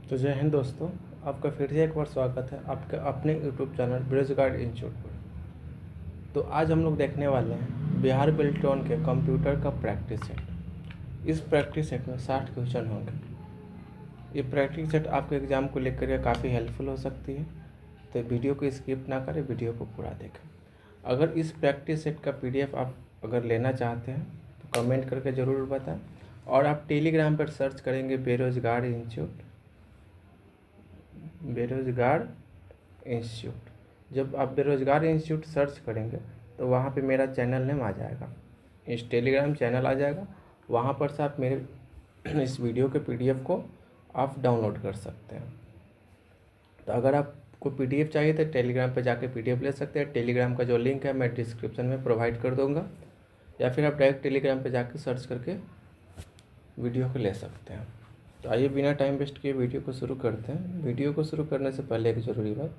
तो जय हिंद दोस्तों, आपका फिर से एक बार स्वागत है आपके अपने यूट्यूब चैनल बेरोजगार इंस्टीट्यूट पर। तो आज हम लोग देखने वाले हैं बिहार बिल्ट्रॉन के कंप्यूटर का प्रैक्टिस सेट। इस प्रैक्टिस सेट में 60 क्वेश्चन होंगे। ये प्रैक्टिस सेट आपके एग्ज़ाम को लेकर के काफ़ी हेल्पफुल हो सकती है, तो वीडियो को स्किप ना करें, वीडियो को पूरा देखें। अगर इस प्रैक्टिस सेट का PDF आप अगर लेना चाहते हैं तो कमेंट करके ज़रूर बताएं। और आप टेलीग्राम पर सर्च करेंगे बेरोजगार इंस्टीट्यूट। जब आप बेरोजगार इंस्टीट्यूट सर्च करेंगे तो वहाँ पे मेरा चैनल नेम आ जाएगा, इस टेलीग्राम चैनल आ जाएगा। वहाँ पर से आप मेरे इस वीडियो के PDF को आप डाउनलोड कर सकते हैं। तो अगर आपको PDF चाहिए तो टेलीग्राम पे जाके PDF ले सकते हैं। टेलीग्राम का जो लिंक है मैं डिस्क्रिप्शन में प्रोवाइड कर दूँगा, या फिर आप डायरेक्ट टेलीग्राम पे जाके सर्च करके वीडियो को ले सकते हैं। तो आइए बिना टाइम वेस्ट किए वीडियो को शुरू करते हैं। वीडियो को शुरू करने से पहले एक ज़रूरी बात,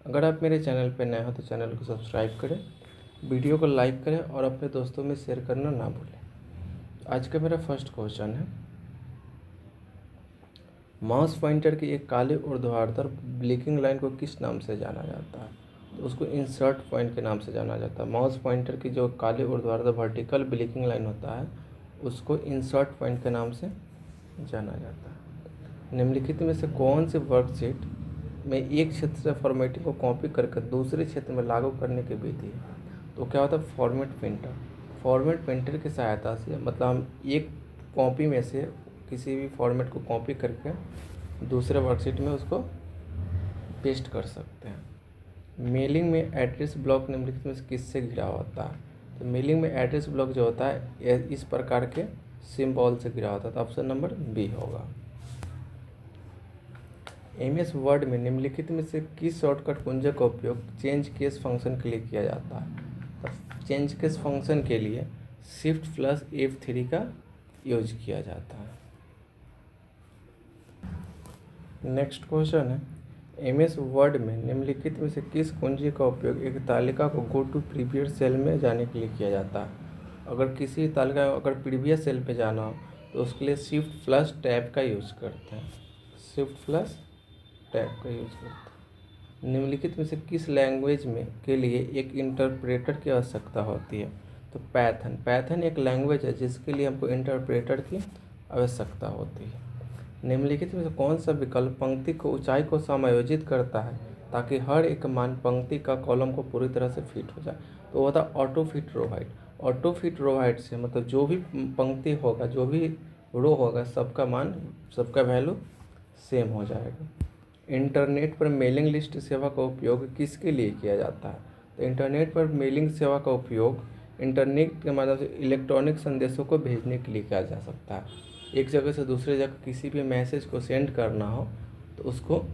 अगर आप मेरे चैनल पर नए हो तो चैनल को सब्सक्राइब करें, वीडियो को लाइक करें और अपने दोस्तों में शेयर करना ना भूलें। आज का मेरा फर्स्ट क्वेश्चन है, माउस पॉइंटर की एक काले ऊर्ध्वाधर ब्लिंकिंग लाइन को किस नाम से जाना जाता है? तो उसको इंसर्ट पॉइंट के नाम से जाना जाता है। माउस पॉइंटर की जो काले ऊर्ध्वाधर वर्टिकल ब्लिंकिंग लाइन होता है उसको इंसर्ट पॉइंट के नाम से जाना जाता है। निम्नलिखित में से कौन सी वर्कशीट में एक क्षेत्र से फॉर्मेटिंग को कॉपी करके दूसरे क्षेत्र में लागू करने की विधि है? तो क्या होता है फॉर्मेट प्रिंटर की सहायता से, मतलब हम एक कॉपी में से किसी भी फॉर्मेट को कॉपी करके दूसरे वर्कशीट में उसको पेस्ट कर सकते हैं। मेलिंग में एड्रेस ब्लॉक निम्नलिखित में से किससे घिरा होता है? तो मेलिंग में एड्रेस ब्लॉक जो होता है इस प्रकार के सिंबल से घिरा होता है। तो ऑप्शन नंबर बी होगा। MS वर्ड में निम्नलिखित में से किस शॉर्टकट कुंजी का उपयोग चेंज केस फंक्शन के लिए किया जाता है? तो चेंज केस फंक्शन के लिए Shift+F3 का यूज किया जाता है। नेक्स्ट क्वेश्चन है, MS वर्ड में निम्नलिखित में से किस कुंजी का उपयोग एक तालिका को गो टू प्रीवियस सेल में जाने के लिए किया जाता है? अगर किसी तालिका अगर प्रीवियस सेल पे जाना हो तो उसके लिए Shift+Tab का यूज़ करते हैं। Shift+Tab का यूज़ करते हैं। निम्नलिखित में से किस लैंग्वेज में के लिए एक इंटरप्रेटर की आवश्यकता होती है? तो पैथन एक लैंग्वेज है जिसके लिए हमको इंटरप्रेटर की आवश्यकता होती है। निम्नलिखित में से कौन सा विकल्प पंक्ति को ऊंचाई को समायोजित करता है ताकि हर एक मान पंक्ति का कॉलम को पूरी तरह से फिट हो जाए? तो वो था ऑटो फिट रोहाइड से, मतलब जो भी पंक्ति होगा, जो भी रो होगा, सबका वैल्यू सेम हो जाएगा। इंटरनेट पर मेलिंग लिस्ट सेवा का उपयोग किसके लिए किया जाता है? तो इंटरनेट पर मेलिंग सेवा का उपयोग इंटरनेट के माध्यम से इलेक्ट्रॉनिक संदेशों को भेजने के लिए किया जा सकता है। एक जगह से दूसरे जगह किसी भी मैसेज को सेंड करना हो तो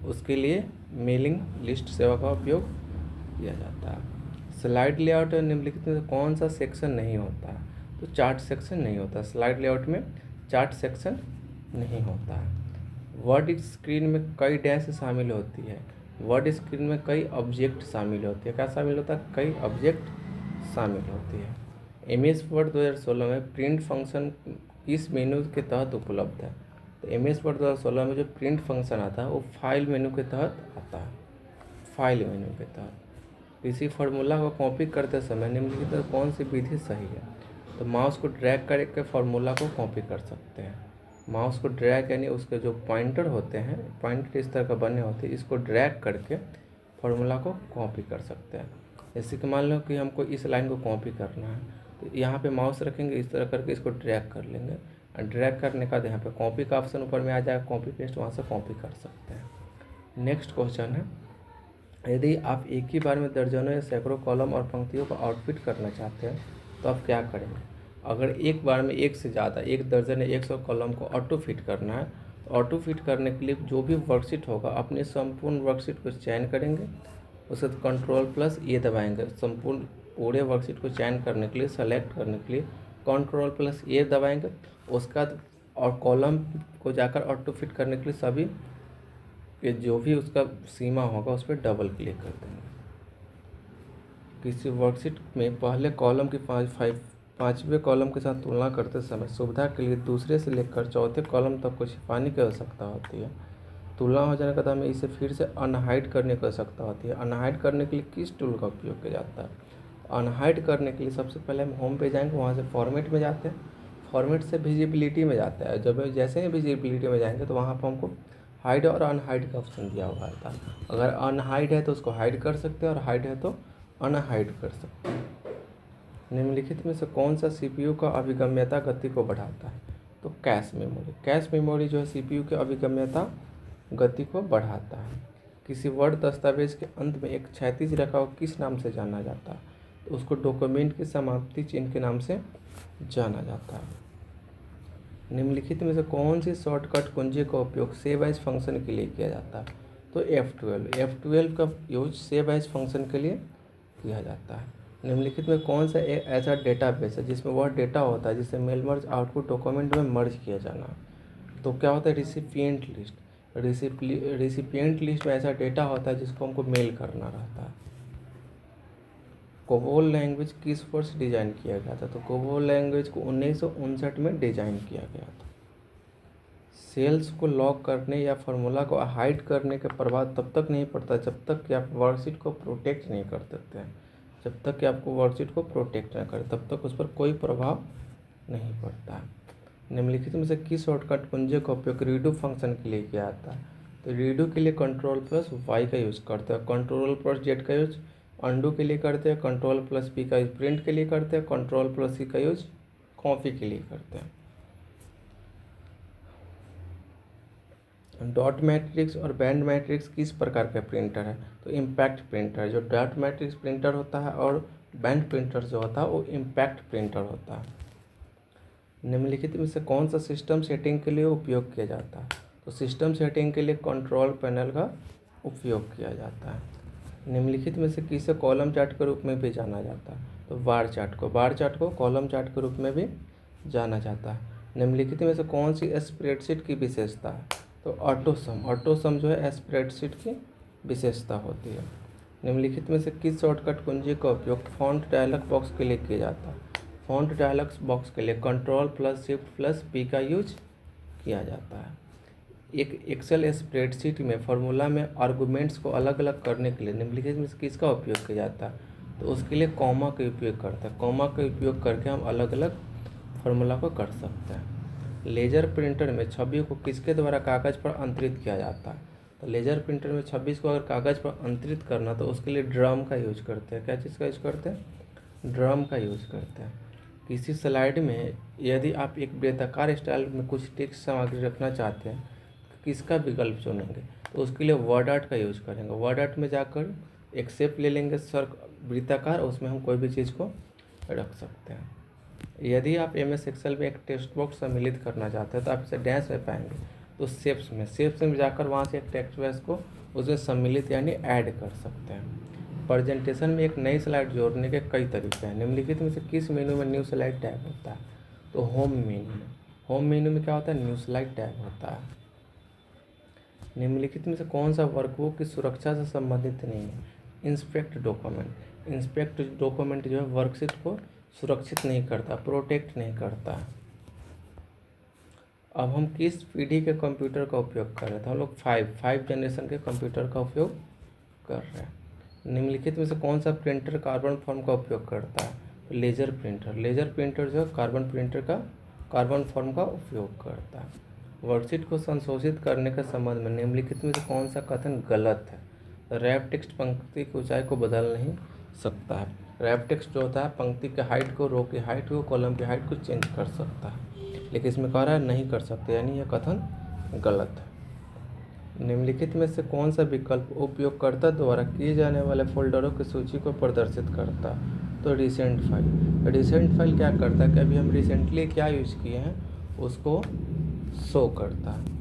उसके लिए मेलिंग लिस्ट सेवा का उपयोग किया जाता है। स्लाइड लेआउट निम्नलिखित में से कौन सा सेक्शन नहीं होता है? तो चार्ट सेक्शन नहीं होता। स्लाइड लेआउट में चार्ट सेक्शन नहीं होता है। वर्ड स्क्रीन में कई डैश शामिल होती है। वर्ड स्क्रीन में कई ऑब्जेक्ट शामिल होती है। क्या शामिल होता है? कई ऑब्जेक्ट शामिल होती है। MS वर्ड 2016 में प्रिंट फंक्शन किस मेनू के तहत उपलब्ध है? तो MS वर्ड 2016 में जो प्रिंट फंक्शन आता है वो फाइल मेनू के तहत आता है। फाइल मेनू के तहत किसी फार्मूला को कॉपी करते समय निम्नलिखित में कौन सी विधि सही है? तो माउस को ड्रैग करके फार्मूला को कॉपी कर सकते हैं। माउस को ड्रैग यानी उसके जो पॉइंटर होते हैं, पॉइंटर इस तरह का बने होते हैं, इसको ड्रैग करके फार्मूला को कॉपी कर सकते हैं। जैसे कि मान लो कि हमको इस लाइन को कॉपी करना है, तो यहाँ पे माउस रखेंगे, इस तरह करके इसको ड्रैग कर लेंगे, और ड्रैग करने का यहाँ पे कॉपी का ऑप्शन ऊपर में आ जाएगा, कॉपी पेस्ट, वहाँ से कॉपी कर सकते हैं। नेक्स्ट क्वेश्चन है, यदि आप एक ही बार में दर्जनों या सैकड़ों कॉलम और पंक्तियों को आउटफिट करना चाहते हैं तो आप क्या करेंगे? अगर एक बार में एक से ज़्यादा, 1 दर्जन या 100 कॉलम को ऑटो फिट करना है तो ऑटो फिट करने के लिए जो भी वर्कशीट होगा अपने संपूर्ण वर्कशीट को चयन करेंगे, उसके बाद Ctrl+A दबाएंगे। संपूर्ण पूरे वर्कशीट को चयन करने के लिए, सेलेक्ट करने के लिए Ctrl+A दबाएंगे। उसके बाद और कॉलम को जाकर ऑटो फिट करने के लिए सभी कि जो भी उसका सीमा होगा उस पर डबल क्लिक कर देंगे। किसी वर्कशीट में पहले कॉलम की पाँचवें कॉलम के साथ तुलना करते समय सुविधा के लिए दूसरे से लेकर चौथे कॉलम तक को छिपाने की आवश्यकता होती है। तुलना हो जाने के बाद हमें इसे फिर से अनहाइड करने की आवश्यकता होती है। अनहाइड करने के लिए किस टूल का उपयोग किया जाता है? अनहाइड करने के लिए सबसे पहले हम होम पे जाएंगे, वहाँ से फॉर्मेट में जाते हैं, फॉर्मेट से विजिबिलिटी में जाता है। जब जैसे ही विजिबिलिटी में जाएंगे तो वहाँ पर हमको हाइड और अनहाइड का ऑप्शन दिया हुआ रहता है। अगर अनहाइड है तो उसको हाइड कर सकते हैं और हाइड है तो अनहाइड कर सकते हैं। निम्नलिखित में से कौन सा सीपीयू का अभिगम्यता गति को बढ़ाता है? तो कैश मेमोरी। कैश मेमोरी जो है सीपीयू के अभिगम्यता गति को बढ़ाता है। किसी वर्ड दस्तावेज के अंत में एक क्षैतिज रेखा को किस नाम से जाना जाता है? तो उसको डॉक्यूमेंट की समाप्ति चिन्ह के नाम से जाना जाता है। निम्नलिखित में से कौन सी शॉर्टकट कुंजी का उपयोग सेव एज फंक्शन के लिए किया जाता है? तो F12 का यूज सेव एज फंक्शन के लिए किया जाता है। निम्नलिखित में कौन सा एक ऐसा डेटाबेस है जिसमें वह डेटा होता है जिसे मेल मर्ज आउटपुट डॉक्यूमेंट में मर्ज किया जाना है? तो क्या होता है? Recipient list. रिसिपिएंट लिस्ट में ऐसा डेटा होता है जिसको हमको मेल करना रहता है। कोबोल लैंग्वेज किस वर्ष डिजाइन किया गया था? तो कोबोल लैंग्वेज को 1959 में डिजाइन किया गया था। सेल्स को लॉक करने या फार्मूला को हाइड करने का प्रभाव तब तक नहीं पड़ता जब तक कि आप वर्कशीट को प्रोटेक्ट नहीं कर देते हैं। जब तक कि आपको वर्कशीट को प्रोटेक्ट न करें तब तक उस पर कोई प्रभाव नहीं पड़ता है। निम्नलिखित में से किस शॉर्टकट कुंजी का उपयोग रीडू फंक्शन के लिए किया जाता है? तो रीडू के लिए Ctrl+Y का यूज़ करते हैं, Ctrl+Z का यूज अंडू के लिए करते हैं, Ctrl+P का यूज प्रिंट के लिए करते हैं, Ctrl+C का यूज कॉपी के लिए करते हैं। डॉट मैट्रिक्स और बैंड मैट्रिक्स किस प्रकार का प्रिंटर है? तो इम्पैक्ट प्रिंटर। जो डॉट मैट्रिक्स प्रिंटर होता है और बैंड प्रिंटर जो होता है वो इम्पैक्ट प्रिंटर होता है। निम्नलिखित में से कौन सा सिस्टम सेटिंग के लिए उपयोग किया जाता है? तो सिस्टम सेटिंग के लिए कंट्रोल पैनल का उपयोग किया जाता है। निम्नलिखित में से किसे कॉलम चार्ट के रूप में भी जाना जाता है? तो बार चार्ट को कॉलम चार्ट के रूप में भी जाना जाता है। निम्नलिखित में से कौन सी स्प्रेडशीट की विशेषता है? तो ऑटोसम जो है स्प्रेडशीट की विशेषता होती है। निम्नलिखित में से किस शॉर्टकट कुंजी का उपयोग फॉन्ट डायलॉग बॉक्स के लिए किया जाता है? फॉन्ट डायलॉग बॉक्स के लिए Ctrl+Shift+P का यूज किया जाता है। एक एक्सेल स्प्रेडशीट में फार्मूला में आर्गूमेंट्स को अलग अलग करने के लिए निम्नलिखित में से किसका उपयोग किया जाता है? तो उसके लिए कॉमा का उपयोग करता है। कॉमा का उपयोग करके हम अलग अलग फार्मूला को कर सकते हैं। लेजर प्रिंटर में छवि को किसके द्वारा कागज़ पर अंतरित किया जाता है? तो लेजर प्रिंटर में छवि को अगर कागज़ पर अंतरित करना तो उसके लिए ड्रम का यूज करते हैं। क्या चीज़ का यूज करते हैं? ड्रम का यूज करते हैं। किसी स्लाइड में यदि आप एक वृत्ताकार स्टाइल में कुछ टेक्स्ट सामग्री रखना चाहते हैं तो किसका विकल्प चुनेंगे? तो उसके लिए वर्ड आर्ट का यूज करेंगे। वर्ड आर्ट में जाकर एक शेप ले लेंगे वृत्ताकार, उसमें हम कोई भी चीज़ को रख सकते हैं। यदि आप MS एक्सेल में एक टेक्स्ट बॉक्स सम्मिलित करना चाहते हैं तो आप इसे डैश में पाएंगे। तो शेप्स में जाकर वहाँ से एक टेक्स्ट बॉक्स को उसमें सम्मिलित यानी ऐड कर सकते हैं। प्रेजेंटेशन में एक नई स्लाइड जोड़ने के कई तरीके हैं। निम्नलिखित में से किस मेनू में न्यू स्लाइड टैब होता है? तो होम मेनू में क्या होता है? न्यू स्लाइड टैब होता है। निम्नलिखित में से कौन सा वर्कबुक की सुरक्षा से संबंधित नहीं है? इंस्पेक्ट डॉक्यूमेंट जो है वर्कशीट को सुरक्षित नहीं करता, प्रोटेक्ट नहीं करता। अब हम किस पीढ़ी के कंप्यूटर का उपयोग कर रहे थे? हम लोग 5 जनरेशन के कंप्यूटर का उपयोग कर रहे हैं। निम्नलिखित में से कौन सा प्रिंटर कार्बन फॉर्म का उपयोग करता है? तो लेजर प्रिंटर जो है कार्बन फॉर्म का उपयोग करता है। वर्कशीट को संशोधित करने के संबंध में निम्नलिखित में से कौन सा कथन गलत है? रैप टेक्स्ट पंक्ति की ऊंचाई को बदल नहीं सकता है। रैप टेक्स्ट जो होता है पंक्ति के हाइट को, रो की हाइट को, कॉलम की हाइट को चेंज कर सकता है, लेकिन इसमें कह रहा है नहीं कर सकते, यानी यह कथन गलत है। निम्नलिखित में से कौन सा विकल्प उपयोगकर्ता द्वारा किए जाने वाले फोल्डरों की सूची को प्रदर्शित करता है? तो रिसेंट फाइल क्या करता है कि अभी हम रिसेंटली क्या यूज किए हैं उसको शो करता है।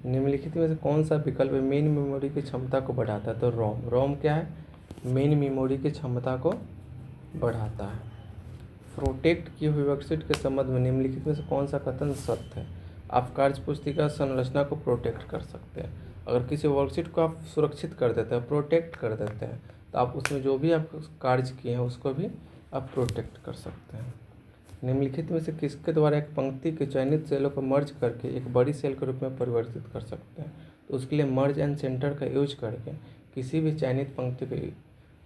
निम्नलिखित में से कौन सा विकल्प मेन मेमोरी की क्षमता को बढ़ाता है? तो रोम क्या है? मेन मेमोरी की क्षमता को बढ़ाता है। प्रोटेक्ट की हुई वर्कशीट के संबंध में निम्नलिखित में से कौन सा कथन सत्य है? आप कार्य पुस्तिका संरचना को प्रोटेक्ट कर सकते हैं। अगर किसी वर्कशीट को आप सुरक्षित कर देते हैं, प्रोटेक्ट कर देते हैं, तो आप उसमें जो भी आप कार्य किए हैं उसको भी आप प्रोटेक्ट कर सकते हैं। निम्नलिखित में से किसके द्वारा एक पंक्ति के चयनित सेलों को मर्ज करके एक बड़ी सेल के रूप में परिवर्तित कर सकते हैं? तो उसके लिए मर्ज एंड सेंटर का यूज करके किसी भी चयनित पंक्ति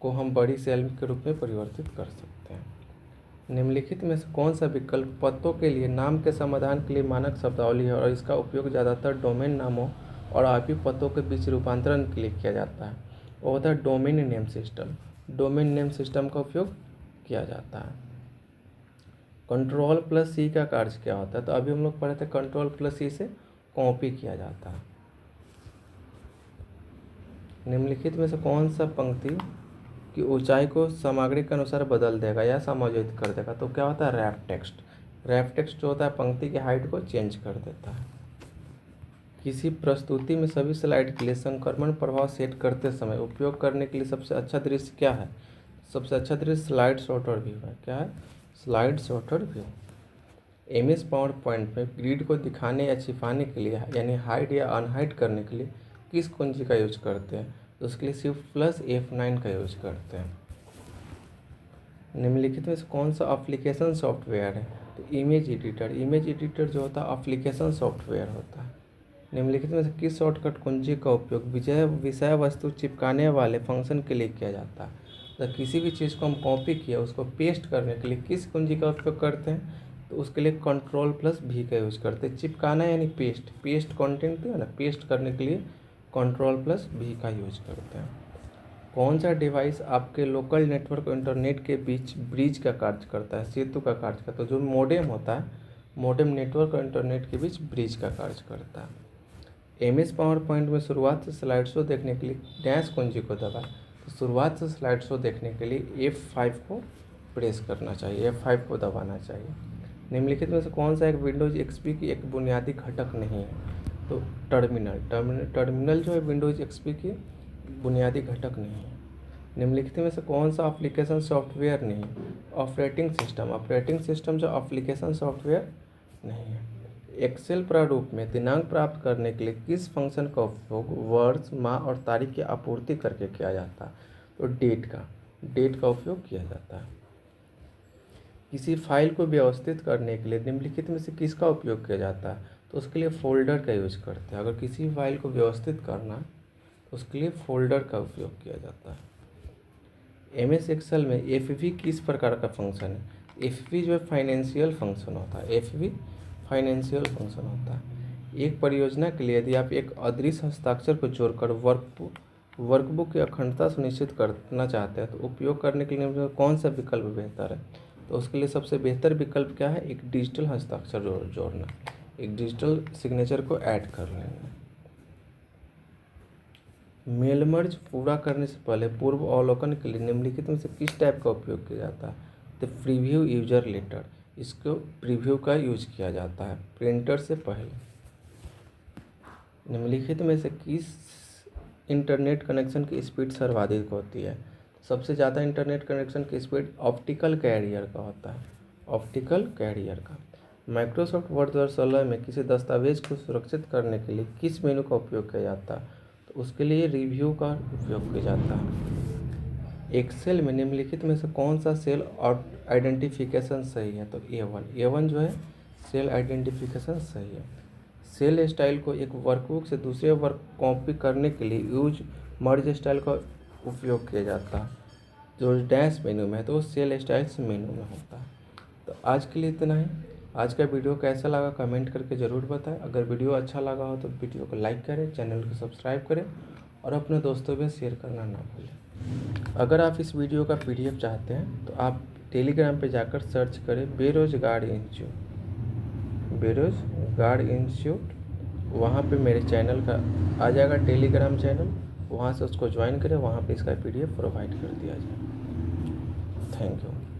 को हम बड़ी सेल के रूप में परिवर्तित कर सकते हैं। निम्नलिखित में से कौन सा विकल्प पतों के लिए नाम के समाधान के लिए मानक शब्दावली है और इसका उपयोग ज़्यादातर डोमेन नामों और आईपी पतों के बीच रूपांतरण के लिए किया जाता है? वो होता है domain name system. Domain name system का उपयोग किया जाता है। कंट्रोल प्लस सी का कार्य क्या होता है? तो अभी हम लोग पढ़े थे कंट्रोल प्लस सी से कॉपी किया जाता है। निम्नलिखित में से कौन सा पंक्ति की ऊंचाई को सामग्री के अनुसार बदल देगा या समायोजित कर देगा? तो क्या होता है? Wrap text. रैप टेक्स्ट जो होता है पंक्ति की हाइट को चेंज कर देता है। किसी प्रस्तुति में सभी स्लाइड के लिए संक्रमण प्रभाव सेट करते समय उपयोग करने के लिए सबसे अच्छा दृश्य क्या है? सबसे अच्छा दृश्य स्लाइड सॉर्टर व्यू है। क्या है? Slide sorter view. MS power point में ग्रिड को दिखाने या छिपाने के लिए यानी हाइड या अनहाइड करने के लिए किस कुंजी का यूज करते हैं? तो उसके लिए शिफ्ट प्लस F9 का यूज करते हैं। निम्नलिखित में से कौन सा एप्लीकेशन सॉफ्टवेयर है? तो इमेज एडिटर। इमेज एडिटर जो होता है एप्लीकेशन सॉफ्टवेयर होता है। निम्नलिखित में से किस शॉर्टकट कुंजी का उपयोग विषय वस्तु चिपकाने वाले फंक्शन के लिए किया जाता है? तो किसी भी चीज़ को हम कॉपी किया उसको पेस्ट करने के लिए किस कुंजी का उपयोग करते हैं? तो उसके लिए कंट्रोल प्लस भी का यूज करते हैं। चिपकाना यानी पेस्ट कंटेंट है ना, पेस्ट करने के लिए कंट्रोल प्लस भी का यूज करते हैं। कौन सा डिवाइस आपके लोकल नेटवर्क और इंटरनेट के बीच ब्रिज का कार्य करता है, सेतु का कार्य करता है? तो जो मोडेम होता है, मोडेम नेटवर्क और इंटरनेट के बीच ब्रिज का कार्य करता है। एमएस पावर पॉइंट में शुरुआत से स्लाइड शो देखने के लिए डैश कुंजी को दबाएं। तो शुरुआत से स्लाइड शो देखने के लिए F5 को प्रेस करना चाहिए, F5 को दबाना चाहिए। निम्नलिखित में से कौन सा एक विंडोज एक्सपी की एक बुनियादी घटक नहीं है? तो टर्मिनल जो है विंडोज एक्सपी की बुनियादी घटक नहीं है। निम्नलिखित में से कौन सा एप्लीकेशन सॉफ्टवेयर नहीं है? Operating system. ऑपरेटिंग सिस्टम जो एप्लीकेशन सॉफ्टवेयर नहीं है। एक्सेल प्रारूप में दिनांक प्राप्त करने के लिए किस फंक्शन का उपयोग वर्ष, माह और तारीख की आपूर्ति करके किया जाता है? तो डेट का उपयोग किया जाता है। किसी फाइल को व्यवस्थित करने के लिए निम्नलिखित में से किसका उपयोग किया जाता है? तो उसके लिए फोल्डर का यूज करते हैं। अगर किसी फाइल को व्यवस्थित करना है तो उसके लिए फोल्डर का उपयोग किया जाता है। एमएस एक्सेल में एफवी किस प्रकार का फंक्शन है? एफवी जो है फाइनेंशियल फंक्शन होता है। एफवी फाइनेंशियल फंक्शन होता है। एक परियोजना के लिए यदि आप एक अदृश्य हस्ताक्षर को जोड़कर वर्कबुक की अखंडता सुनिश्चित करना चाहते हैं तो उपयोग करने के लिए कौन सा विकल्प बेहतर है? तो उसके लिए सबसे बेहतर विकल्प क्या है? एक डिजिटल हस्ताक्षर जोड़ना, एक डिजिटल सिग्नेचर को ऐड कर लेना। मेल मर्ज पूरा करने से पहले पूर्व अवलोकन के लिए निम्नलिखित में से किस टाइप का उपयोग किया जाता है? तो प्रीव्यू यूजर लेटर। इसको प्रीव्यू का यूज किया जाता है प्रिंटर से पहले। निम्नलिखित में से किस इंटरनेट कनेक्शन की स्पीड सर्वाधिक होती है? सबसे ज़्यादा इंटरनेट कनेक्शन की स्पीड ऑप्टिकल कैरियर का होता है। ऑप्टिकल कैरियर का। माइक्रोसॉफ्ट वर्ड 2016 में किसी दस्तावेज को सुरक्षित करने के लिए किस मेनू का उपयोग किया जाता है? तो उसके लिए रिव्यू का उपयोग किया जाता है। एक्सेल में निम्नलिखित में से कौन सा सेल आइडेंटिफिकेशन सही है? तो A1 जो है सेल आइडेंटिफिकेशन सही है। सेल स्टाइल को एक वर्कबुक से दूसरे वर्क कॉपी करने के लिए यूज मर्ज स्टाइल का उपयोग किया जाता है। जो डैश मेनू में है तो वो सेल स्टाइल्स मेनू में होता है। तो आज के लिए इतना ही। आज का वीडियो कैसा लगा कमेंट करके ज़रूर बताएं। अगर वीडियो अच्छा लगा हो तो वीडियो को लाइक करें, चैनल को सब्सक्राइब करें और अपने दोस्तों में शेयर करना ना भूलें। अगर आप इस वीडियो का PDF चाहते हैं तो आप टेलीग्राम पे जाकर सर्च करें बेरोजगार इंस्टीट्यूट। वहाँ पे मेरे चैनल का आ जाएगा टेलीग्राम चैनल, वहाँ से उसको ज्वाइन करें। वहाँ पे इसका PDF प्रोवाइड कर दिया जाए। Thank you.